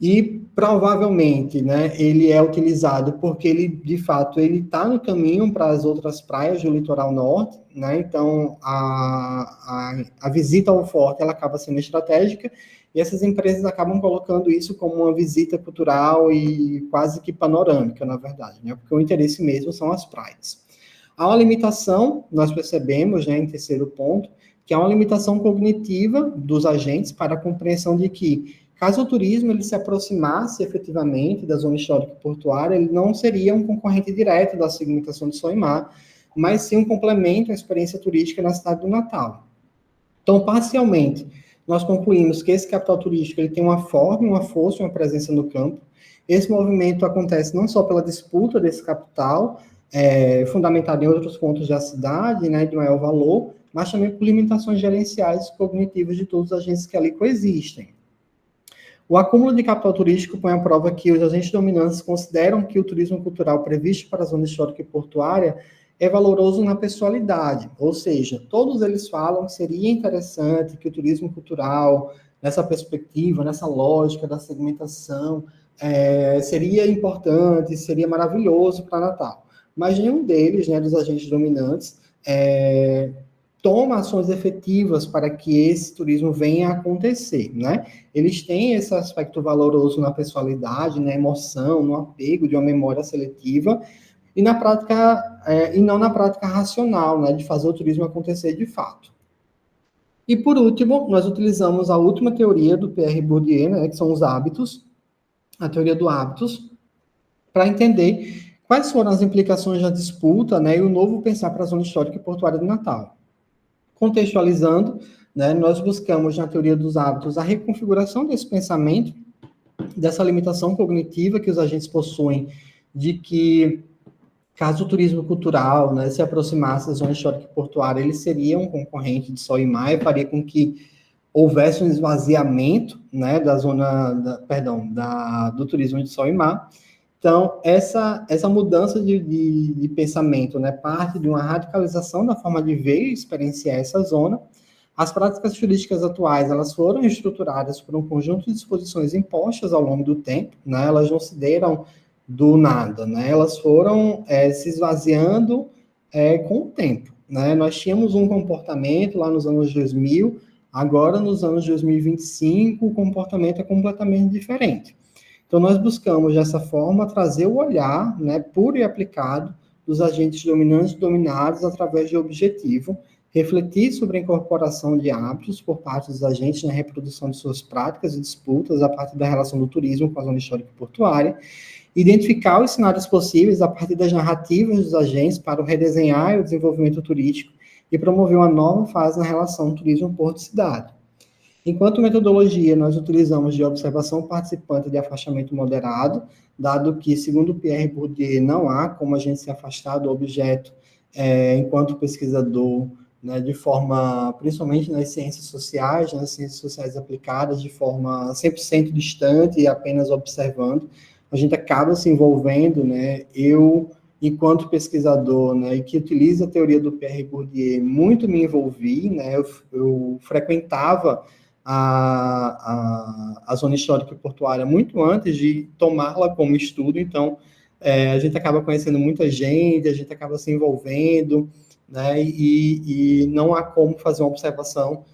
e provavelmente, né, ele é utilizado porque ele, de fato, ele está no caminho para as outras praias do litoral norte, né, então a visita ao forte ela acaba sendo estratégica, e essas empresas acabam colocando isso como uma visita cultural e quase que panorâmica, na verdade, né, porque o interesse mesmo são as praias. Há uma limitação, nós percebemos, né, em terceiro ponto, que há uma limitação cognitiva dos agentes para a compreensão de que, caso o turismo ele se aproximasse efetivamente da zona histórica e portuária, ele não seria um concorrente direto da segmentação de sol e mar, mas sim um complemento à experiência turística na cidade do Natal. Então, parcialmente, nós concluímos que esse capital turístico ele tem uma forma, uma força, uma presença no campo. Esse movimento acontece não só pela disputa desse capital, fundamentado em outros pontos da cidade, né, de maior valor, mas também por limitações gerenciais e cognitivas de todos os agentes que ali coexistem. O acúmulo de capital turístico põe à prova que os agentes dominantes consideram que o turismo cultural previsto para a zona histórica e portuária é valoroso na pessoalidade, ou seja, todos eles falam que seria interessante que o turismo cultural, nessa perspectiva, nessa lógica da segmentação, seria importante, seria maravilhoso para Natal. Mas nenhum deles, né, dos agentes dominantes, toma ações efetivas para que esse turismo venha a acontecer, né? Eles têm esse aspecto valoroso na pessoalidade, na emoção, no apego de uma memória seletiva, e na prática, e não na prática racional, né, de fazer o turismo acontecer de fato. E por último, nós utilizamos a última teoria do Pierre Bourdieu, né, que são os hábitos, a teoria do hábitos, para entender quais foram as implicações da disputa, né, e o novo pensar para a zona histórica e portuária de Natal. Contextualizando, né, nós buscamos na teoria dos hábitos a reconfiguração desse pensamento, dessa limitação cognitiva que os agentes possuem, de que caso o turismo cultural, né, se aproximasse da zona histórica e portuária, ele seria um concorrente de sol e mar, e faria com que houvesse um esvaziamento, né, do turismo de sol e mar. Então, essa mudança de pensamento, né, parte de uma radicalização da forma de ver e experienciar essa zona. As práticas turísticas atuais, elas foram estruturadas por um conjunto de disposições impostas ao longo do tempo, né, elas não se deram do nada, né, elas foram se esvaziando com o tempo, né. Nós tínhamos um comportamento lá nos anos 2000, agora nos anos 2025, o comportamento é completamente diferente. Então, nós buscamos, dessa forma, trazer o olhar, né, puro e aplicado dos agentes dominantes e dominados através de objetivo, refletir sobre a incorporação de hábitos por parte dos agentes na reprodução de suas práticas e disputas a partir da relação do turismo com a zona histórica e portuária, identificar os cenários possíveis a partir das narrativas dos agentes para o redesenhar e o desenvolvimento turístico e promover uma nova fase na relação turismo-porto-cidade. Enquanto metodologia, nós utilizamos de observação participante de afastamento moderado, dado que, segundo Pierre Bourdieu, não há como a gente se afastar do objeto enquanto pesquisador, né, de forma, principalmente nas ciências sociais aplicadas, de forma 100% distante e apenas observando. A gente acaba se envolvendo, né, enquanto pesquisador, né, e que utiliza a teoria do Pierre Bourdieu, muito me envolvi, né, eu frequentava a zona histórica e portuária muito antes de tomá-la como estudo, então a gente acaba conhecendo muita gente, a gente acaba se envolvendo, né, e não há como fazer uma observação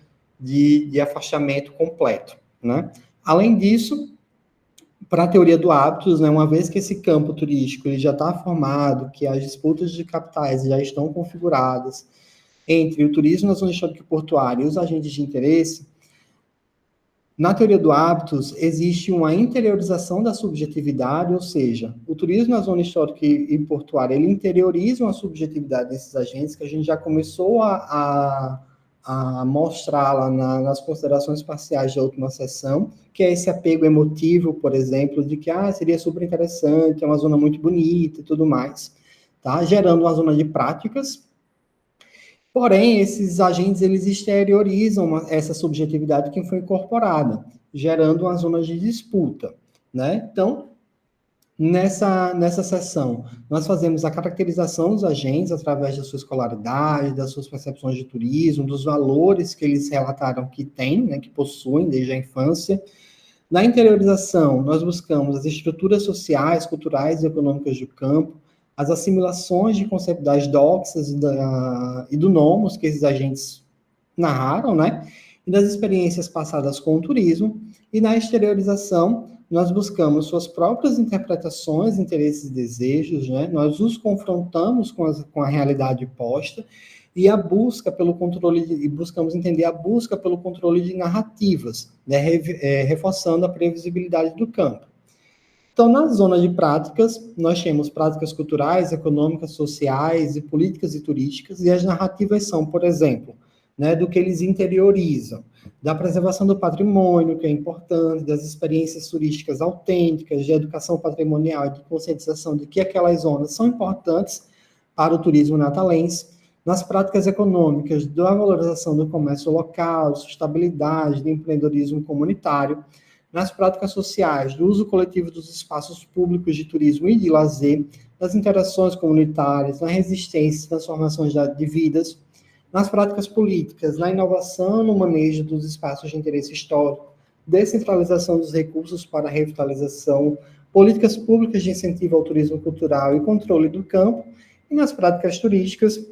de afastamento completo, né. Além disso, para a teoria do hábitos, né, uma vez que esse campo turístico ele já está formado, que as disputas de capitais já estão configuradas entre o turismo na zona histórica e portuária e os agentes de interesse, Na teoria do hábitos, existe uma interiorização da subjetividade, ou seja, o turismo na zona histórica e portuária, ele interioriza uma subjetividade desses agentes que a gente já começou a mostrar lá nas considerações parciais da última sessão, que é esse apego emotivo, por exemplo, de que seria super interessante, é uma zona muito bonita e tudo mais, tá? Gerando uma zona de práticas. Porém, esses agentes, eles exteriorizam essa subjetividade que foi incorporada, gerando uma zona de disputa, né? Então, nessa sessão, nós fazemos a caracterização dos agentes através da sua escolaridade, das suas percepções de turismo, dos valores que eles relataram que têm, né, que possuem desde a infância. Na interiorização, nós buscamos as estruturas sociais, culturais e econômicas do campo, as assimilações de conceitos das doxas e do nomos que esses agentes narraram, né? E das experiências passadas com o turismo. E na exteriorização, nós buscamos suas próprias interpretações, interesses e desejos, né? Nós os confrontamos com a realidade posta e a busca pelo controle, e buscamos entender a busca pelo controle de narrativas, né? Reforçando a previsibilidade do campo. Então, na zona de práticas, nós temos práticas culturais, econômicas, sociais e políticas e turísticas, e as narrativas são, por exemplo, né, do que eles interiorizam, da preservação do patrimônio, que é importante, das experiências turísticas autênticas, de educação patrimonial e de conscientização de que aquelas zonas são importantes para o turismo natalense, nas práticas econômicas, da valorização do comércio local, sustentabilidade, do empreendedorismo comunitário, nas práticas sociais, do uso coletivo dos espaços públicos de turismo e de lazer, nas interações comunitárias, na resistência e transformações de vidas, nas práticas políticas, na inovação no manejo dos espaços de interesse histórico, descentralização dos recursos para a revitalização, políticas públicas de incentivo ao turismo cultural e controle do campo, e nas práticas turísticas,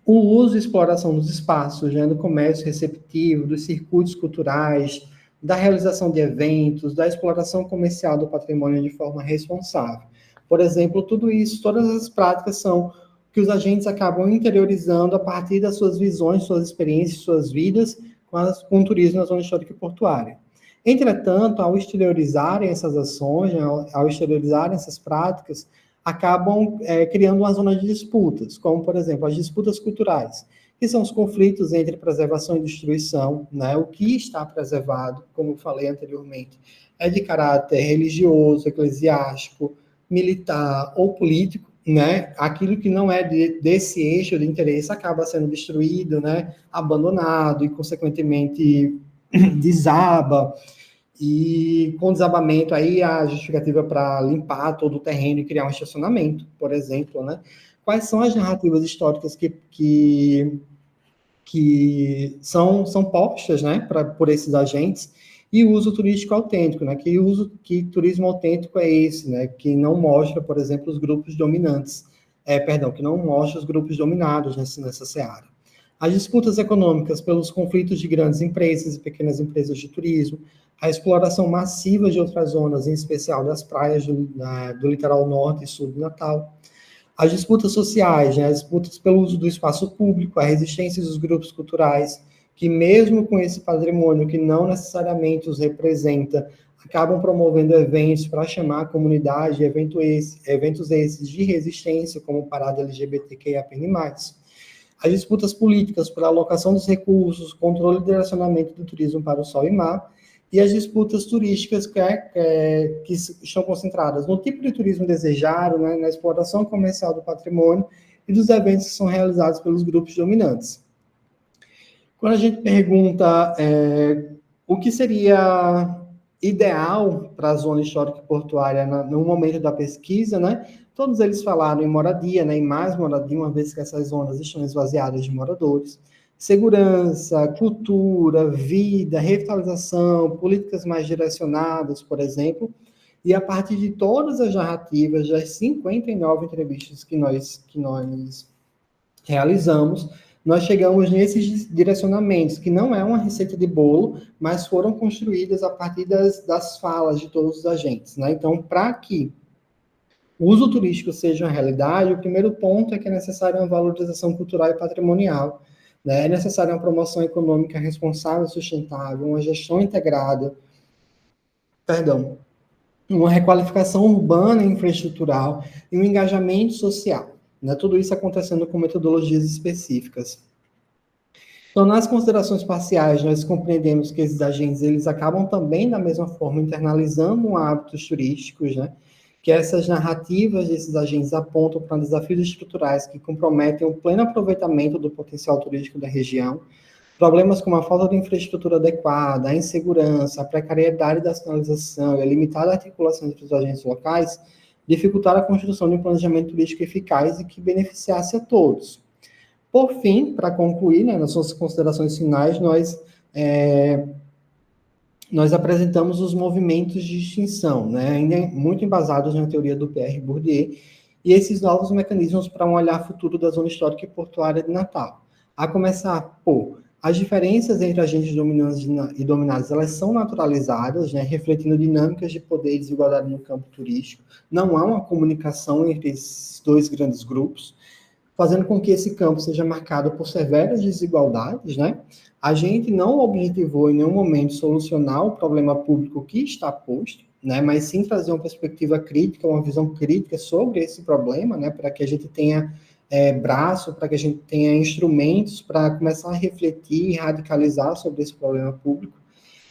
o uso e exploração dos espaços, né, do comércio receptivo, dos circuitos culturais, da realização de eventos, da exploração comercial do patrimônio de forma responsável. Por exemplo, tudo isso, todas as práticas são que os agentes acabam interiorizando a partir das suas visões, suas experiências, suas vidas com o turismo na zona histórica e portuária. Entretanto, ao exteriorizarem essas ações, ao exteriorizarem essas práticas, acabam criando uma zona de disputas, como, por exemplo, as disputas culturais, que são os conflitos entre preservação e destruição, né? O que está preservado, como eu falei anteriormente, é de caráter religioso, eclesiástico, militar ou político, né? Aquilo que não é desse eixo de interesse acaba sendo destruído, né? Abandonado e, consequentemente, desaba. E com desabamento, aí a justificativa para limpar todo o terreno e criar um estacionamento, por exemplo, né? Quais são as narrativas históricas que são postas, né, por esses agentes, e o uso turístico autêntico, né, que turismo autêntico é esse, né, que não mostra, por exemplo, os grupos dominantes, que não mostra os grupos dominados nessa seara. As disputas econômicas pelos conflitos de grandes empresas e pequenas empresas de turismo, a exploração massiva de outras zonas, em especial das praias do litoral norte e sul de Natal, as disputas sociais, né, as disputas pelo uso do espaço público, a resistência dos grupos culturais, que mesmo com esse patrimônio que não necessariamente os representa, acabam promovendo eventos para chamar a comunidade, eventos esses de resistência, como Parada LGBTQIAPN+. As disputas políticas pela alocação dos recursos, controle e direcionamento do turismo para o sol e mar, e as disputas turísticas que estão concentradas no tipo de turismo desejado, né, na exploração comercial do patrimônio e dos eventos que são realizados pelos grupos dominantes. Quando a gente pergunta o que seria ideal para a zona histórica e portuária no momento da pesquisa, né, todos eles falaram em moradia, né, em mais moradia, uma vez que essas zonas estão esvaziadas de moradores, segurança, cultura, vida, revitalização, políticas mais direcionadas, por exemplo, e a partir de todas as narrativas, das 59 entrevistas que nós realizamos, nós chegamos nesses direcionamentos, que não é uma receita de bolo, mas foram construídas a partir das falas de todos os agentes, né? Então, para que o uso turístico seja uma realidade, o primeiro ponto é que é necessária uma valorização cultural e patrimonial, né? É necessária uma promoção econômica responsável e sustentável, uma gestão integrada, perdão, uma requalificação urbana e infraestrutural e um engajamento social, né? Tudo isso acontecendo com metodologias específicas. Então, nas considerações parciais, nós compreendemos que esses agentes, eles acabam também, da mesma forma, internalizando hábitos turísticos, né? Que essas narrativas desses agentes apontam para desafios estruturais que comprometem o pleno aproveitamento do potencial turístico da região, problemas como a falta de infraestrutura adequada, a insegurança, a precariedade da sinalização e a limitada articulação entre os agentes locais dificultaram a construção de um planejamento turístico eficaz e que beneficiasse a todos. Por fim, para concluir, né, nas suas considerações finais, nós apresentamos os movimentos de extinção, né, ainda muito embasados na teoria do Pierre Bourdieu, e esses novos mecanismos para um olhar futuro da zona histórica e portuária de Natal. A começar por as diferenças entre agentes dominantes e dominados, elas são naturalizadas, né, refletindo dinâmicas de poder e desigualdade no campo turístico. Não há uma comunicação entre esses dois grandes grupos, fazendo com que esse campo seja marcado por severas desigualdades, né? A gente não objetivou em nenhum momento solucionar o problema público que está posto, né? Mas sim trazer uma perspectiva crítica, uma visão crítica sobre esse problema, né? Para que a gente tenha braço, para que a gente tenha instrumentos para começar a refletir e radicalizar sobre esse problema público.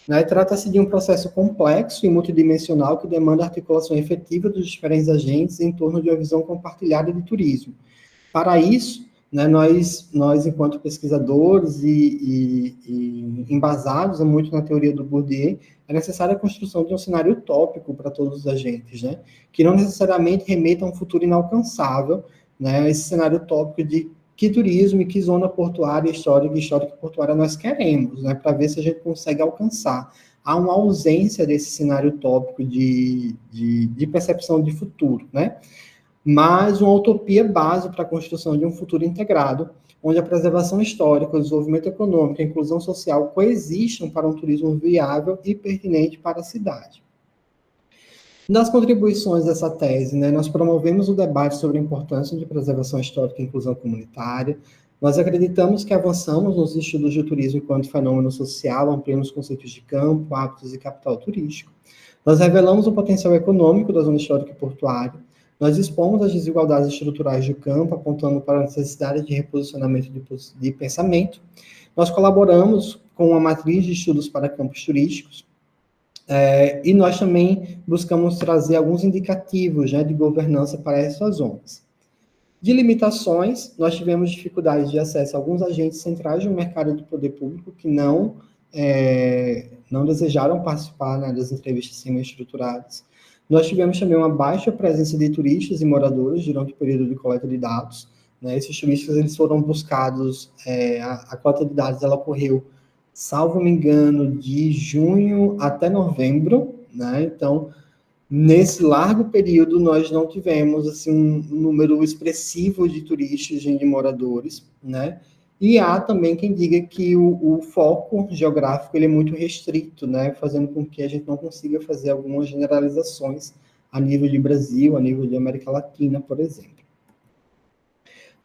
Né? Trata-se de um processo complexo e multidimensional que demanda articulação efetiva dos diferentes agentes em torno de uma visão compartilhada de turismo. Para isso, né, nós, enquanto pesquisadores e embasados muito na teoria do Bourdieu, é necessária a construção de um cenário utópico para todos os agentes, né, que não necessariamente remeta a um futuro inalcançável, né, esse cenário utópico de que turismo e que zona portuária histórica e portuária nós queremos, né, para ver se a gente consegue alcançar. Há uma ausência desse cenário utópico de percepção de futuro, né, mas uma utopia base para a construção de um futuro integrado, onde a preservação histórica, o desenvolvimento econômico e a inclusão social coexistam para um turismo viável e pertinente para a cidade. Nas contribuições dessa tese, né, nós promovemos o debate sobre a importância de preservação histórica e inclusão comunitária. Nós acreditamos que avançamos nos estudos de turismo enquanto fenômeno social, ampliando os conceitos de campo, hábitos e capital turístico. Nós revelamos o potencial econômico da zona histórica e portuária. Nós expomos as desigualdades estruturais do campo, apontando para a necessidade de reposicionamento de pensamento. Nós colaboramos com uma matriz de estudos para campos turísticos, e nós também buscamos trazer alguns indicativos, né, de governança para essas zonas. De limitações, nós tivemos dificuldades de acesso a alguns agentes centrais do mercado do poder público que não desejaram participar, né, das entrevistas semi-estruturadas. Nós tivemos também uma baixa presença de turistas e moradores durante o período de coleta de dados, né? Esses turistas eles foram buscados, a coleta de dados ela ocorreu, salvo me engano, de junho até novembro, né? Então, nesse largo período, nós não tivemos assim, um número expressivo de turistas e de moradores, né? E há também quem diga que o foco geográfico ele é muito restrito, né? Fazendo com que a gente não consiga fazer algumas generalizações a nível de Brasil, a nível de América Latina, por exemplo.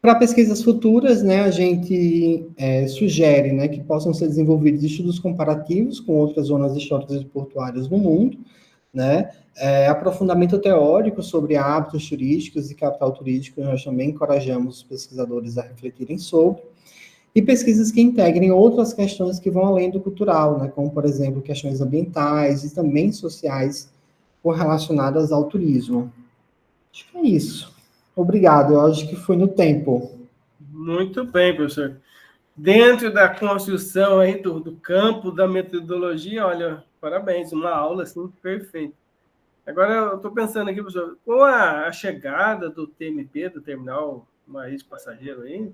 Para pesquisas futuras, né, a gente sugere, né, que possam ser desenvolvidos estudos comparativos com outras zonas históricas e portuárias no mundo, né, aprofundamento teórico sobre hábitos turísticos e capital turístico, nós também encorajamos os pesquisadores a refletirem sobre, e pesquisas que integrem outras questões que vão além do cultural, né, como, por exemplo, questões ambientais e também sociais correlacionadas ao turismo. Acho que é isso. Obrigado, eu acho que foi no tempo. Muito bem, professor. Dentro da construção aí do campo, da metodologia, olha, parabéns, uma aula assim, perfeita. Agora, eu estou pensando aqui, professor, com a chegada do TMP, do Terminal Marítimo Passageiro aí,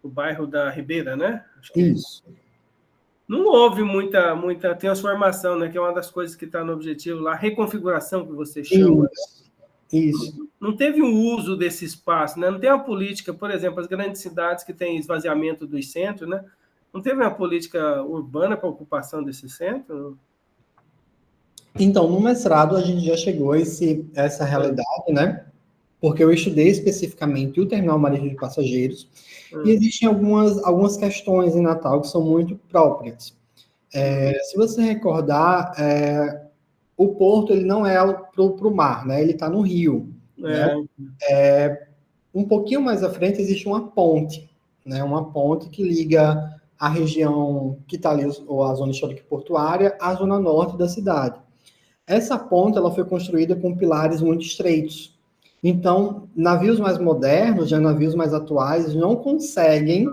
o bairro da Ribeira, né? Acho que isso. Não houve muita transformação, né? Que é uma das coisas que está no objetivo lá, reconfiguração que você chama. Isso. Não teve um uso desse espaço, né? Não tem uma política, por exemplo, as grandes cidades que têm esvaziamento dos centros, né? Não teve uma política urbana para ocupação desse centro? Então, no mestrado, a gente já chegou a essa realidade, né? porque eu estudei especificamente o terminal marítimo de passageiros, e Hum, existem algumas questões em Natal que são muito próprias. Se você recordar, o porto ele não é para o mar, né? Ele está no rio, né? é, Um pouquinho mais à frente existe uma ponte, né? Uma ponte que liga a região que está ali, ou a zona histórica portuária, à zona norte da cidade. Essa ponte ela foi construída com pilares muito estreitos. Então, navios mais modernos, já navios mais atuais, não conseguem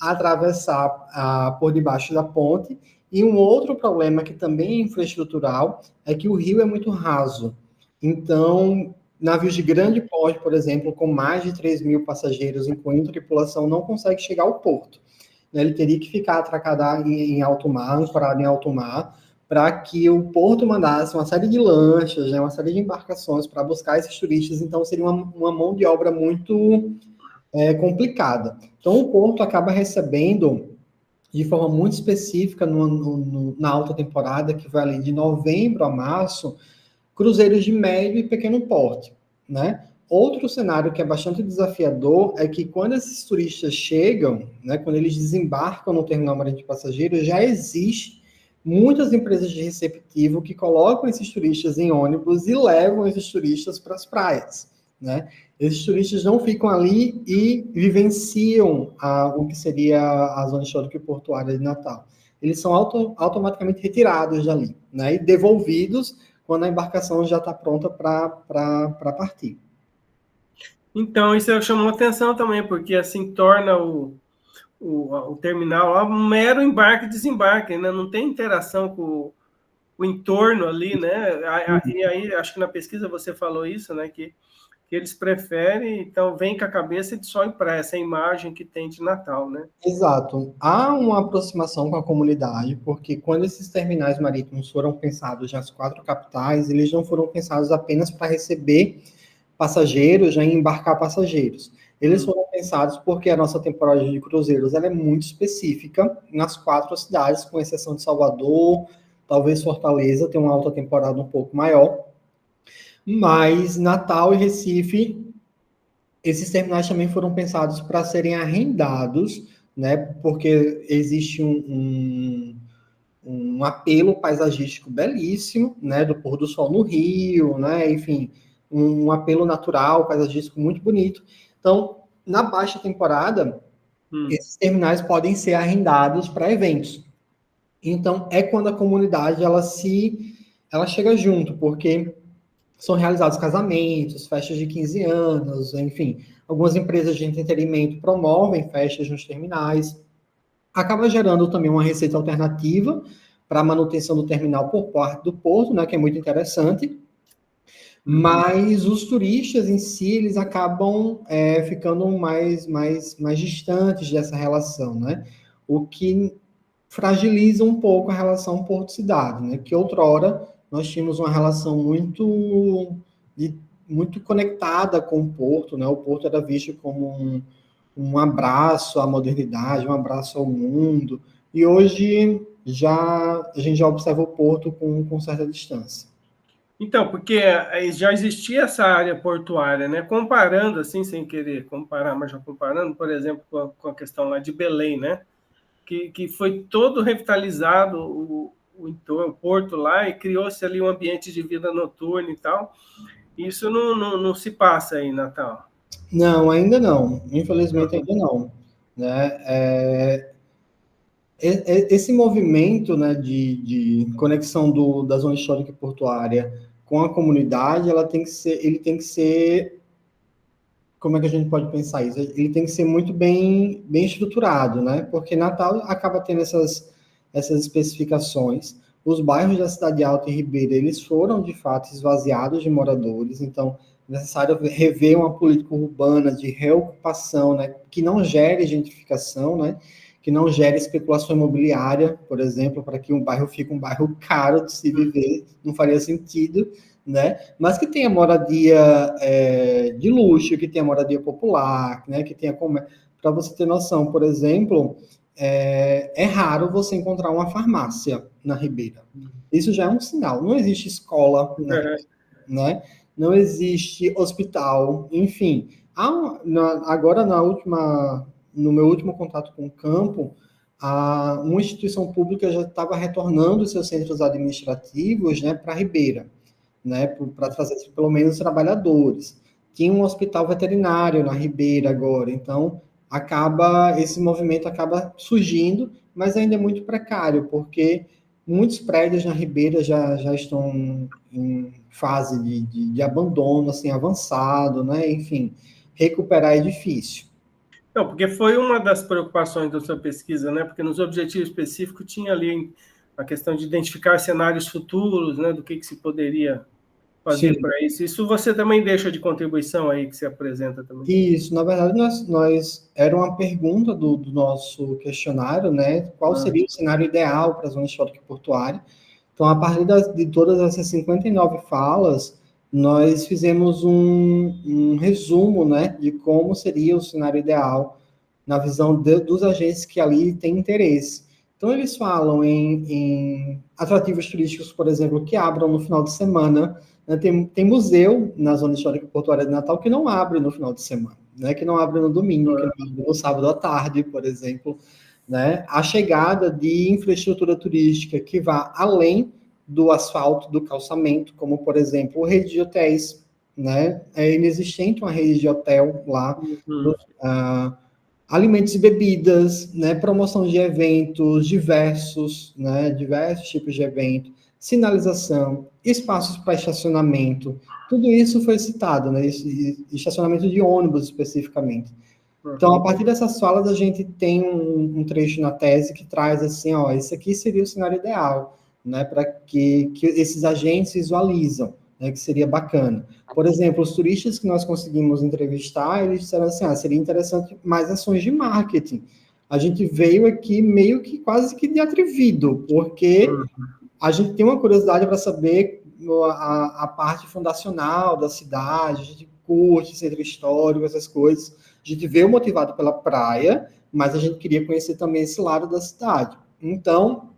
atravessar por debaixo da ponte. E um outro problema que também é infraestrutural é que o rio é muito raso. Então, navios de grande porte, por exemplo, com mais de 3.000 passageiros, incluindo tripulação, não consegue chegar ao porto. Ele teria que ficar atracado em alto mar, ancorado em alto mar, para que o porto mandasse uma série de lanchas, né, uma série de embarcações para buscar esses turistas. Então, seria uma mão de obra muito complicada. Então, o porto acaba recebendo, de forma muito específica, na alta temporada, que vai ali de novembro a março, cruzeiros de médio e pequeno porte, né? Outro cenário que é bastante desafiador é que quando esses turistas chegam, né, quando eles desembarcam no terminal marítimo de passageiros, já existe muitas empresas de receptivo que colocam esses turistas em ônibus e levam esses turistas para as praias, né? Esses turistas não ficam ali e vivenciam o que seria a zona histórica e portuária de Natal. Eles são automaticamente retirados dali, né, e devolvidos quando a embarcação já está pronta para partir. Então, isso chamou atenção também, porque assim torna o terminal lá um mero embarque e desembarque, né? Não tem interação com o entorno ali, né? E aí, acho que na pesquisa você falou isso, né? Que eles preferem, então vem com a cabeça de só ir para essa imagem que tem de Natal, né? Exato. Há uma aproximação com a comunidade, porque quando esses terminais marítimos foram pensados nas 4 capitais, eles não foram pensados apenas para receber passageiros, já embarcar passageiros. Eles foram pensados porque a nossa temporada de cruzeiros ela é muito específica nas 4 cidades, com exceção de Salvador, talvez Fortaleza tenha uma alta temporada um pouco maior, mas Natal e Recife, esses terminais também foram pensados para serem arrendados, né? Porque existe um apelo paisagístico belíssimo, né? Do pôr do sol no Rio, né? Enfim, um apelo natural, paisagístico muito bonito. Então, na baixa temporada, esses terminais podem ser arrendados para eventos. Então, é quando a comunidade ela chega junto, porque são realizados casamentos, festas de 15 anos, enfim, algumas empresas de entretenimento promovem festas nos terminais. Acaba gerando também uma receita alternativa para a manutenção do terminal por parte do porto, né, que é muito interessante. Mas os turistas em si, eles acabam ficando mais distantes dessa relação, né? O que fragiliza um pouco a relação porto-cidade, né? Que outrora nós tínhamos uma relação muito conectada com o porto, né? O porto era visto como um abraço à modernidade, um abraço ao mundo, e hoje a gente já observa o porto com certa distância. Então, porque já existia essa área portuária, né? Comparando, assim, sem querer comparar, mas já comparando, por exemplo, com a questão lá de Belém, né? Que foi todo revitalizado o entorno, o porto lá, e criou-se ali um ambiente de vida noturna e tal. Isso não se passa aí em Natal. Não, ainda não. Infelizmente, ainda não. Né? Esse movimento, né, de conexão da zona histórica e portuária com a comunidade, ele tem que ser, como é que a gente pode pensar isso? Ele tem que ser muito bem estruturado, né? Porque Natal acaba tendo essas especificações. Os bairros da Cidade Alta e Ribeira, eles foram, de fato, esvaziados de moradores, então é necessário rever uma política urbana de reocupação, né, que não gere gentrificação, né, que não gere especulação imobiliária, por exemplo, para que um bairro fique um bairro caro de se viver, não faria sentido, né, mas que tenha moradia de luxo, que tenha moradia popular, né, que tenha para você ter noção, por exemplo, é raro você encontrar uma farmácia na Ribeira. Isso já é um sinal. Não existe escola na Ribeira, né? não existe hospital, enfim. Agora, no meu último contato com o campo, uma instituição pública já estava retornando os seus centros administrativos, né, para Ribeira, né, para trazer pelo menos trabalhadores. Tinha um hospital veterinário na Ribeira agora, então esse movimento acaba surgindo, mas ainda é muito precário, porque muitos prédios na Ribeira já estão em fase de abandono, assim, avançado, né? Enfim, recuperar é difícil. Não, porque foi uma das preocupações da sua pesquisa, né? Porque nos objetivos específicos tinha ali a questão de identificar cenários futuros, né? Do que se poderia fazer para isso. Isso você também deixa de contribuição aí que você apresenta também. Isso, na verdade, era uma pergunta do nosso questionário, né? Qual seria o cenário ideal para a zona histórica e portuária? Então, a partir de todas essas 59 falas, nós fizemos um resumo, né, de como seria o cenário ideal na visão dos agentes que ali têm interesse. Então, eles falam em atrativos turísticos, por exemplo, que abram no final de semana. Né? Tem museu na Zona Histórica e Portuária de Natal que não abre no final de semana, né? Que não abre no domingo, que não abre no sábado à tarde, por exemplo. Né? A chegada de infraestrutura turística que vá além do asfalto, do calçamento, como, por exemplo, rede de hotéis. Né? É inexistente uma rede de hotel lá. Alimentos e bebidas, né, promoção de eventos diversos, né, diversos tipos de evento, sinalização, espaços para estacionamento, tudo isso foi citado, né, estacionamento de ônibus especificamente. Então, a partir dessas falas, a gente tem um trecho na tese que traz assim, ó, esse aqui seria o cenário ideal, né, para que esses agentes visualizam, né, que seria bacana. Por exemplo, os turistas que nós conseguimos entrevistar, eles disseram assim, seria interessante mais ações de marketing. A gente veio aqui meio que quase que de atrevido, porque a gente tem uma curiosidade para saber a parte fundacional da cidade, a gente curte centro histórico, essas coisas. A gente veio motivado pela praia, mas a gente queria conhecer também esse lado da cidade. Então,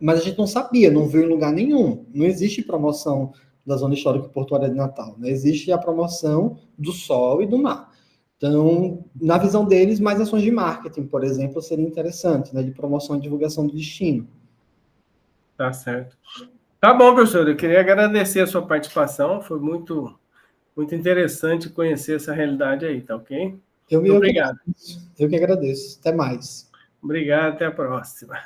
mas a gente não sabia, não viu em lugar nenhum. Não existe promoção da Zona Histórica Portuária de Natal. Né? Existe a promoção do sol e do mar. Então, na visão deles, mais ações de marketing, por exemplo, seria interessante, né? De promoção e divulgação do destino. Tá certo. Tá bom, professor. Eu queria agradecer a sua participação. Foi muito, muito interessante conhecer essa realidade aí, tá ok? Obrigado. Eu que agradeço. Até mais. Obrigado, até a próxima.